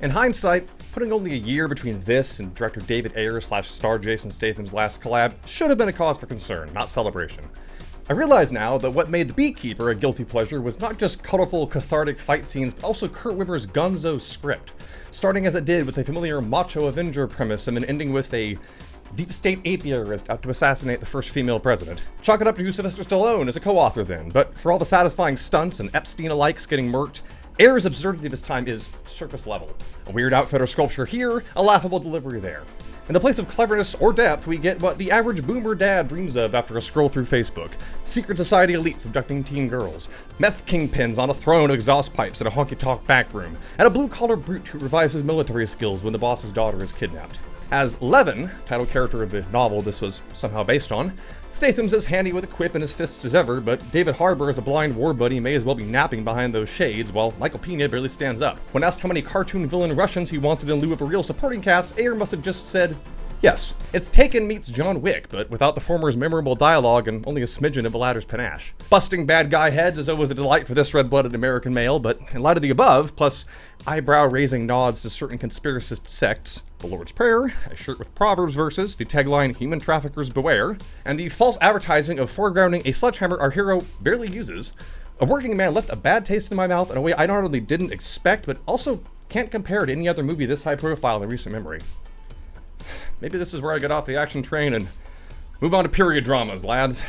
In hindsight, putting only a year between this and director David Ayer/star Jason Statham's last collab should have been a cause for concern, not celebration. I realize now that what made The Beekeeper a guilty pleasure was not just colorful, cathartic fight scenes, but also Kurt Wimmer's gonzo script, starting as it did with a familiar macho Avenger premise and then ending with a deep state apiarist out to assassinate the first female president. Chalk it up to Sylvester Stallone as a co-author then, but for all the satisfying stunts and Epstein-alikes getting murked, Ayer's absurdity this time is surface level. A weird outfit or sculpture here, a laughable delivery there. In the place of cleverness or depth, we get what the average boomer dad dreams of after a scroll through Facebook. Secret society elites abducting teen girls, meth kingpins on a throne of exhaust pipes in a honky-tonk back room, and a blue-collar brute who revives his military skills when the boss's daughter is kidnapped. As Levin, title character of the novel this was somehow based on, Statham's as handy with a quip in his fists as ever, but David Harbour as a blind war buddy may as well be napping behind those shades, while Michael Pena barely stands up. When asked how many cartoon villain Russians he wanted in lieu of a real supporting cast, Ayer must have just said, yes. It's Taken meets John Wick, but without the former's memorable dialogue and only a smidgen of the latter's panache. Busting bad guy heads is always a delight for this red-blooded American male, but in light of the above, plus eyebrow-raising nods to certain conspiracist sects, the Lord's Prayer, a shirt with Proverbs verses, the tagline Human Traffickers Beware, and the false advertising of foregrounding a sledgehammer our hero barely uses, A Working Man left a bad taste in my mouth in a way I not only didn't expect, but also can't compare to any other movie this high profile in recent memory. Maybe this is where I get off the action train and move on to period dramas, lads.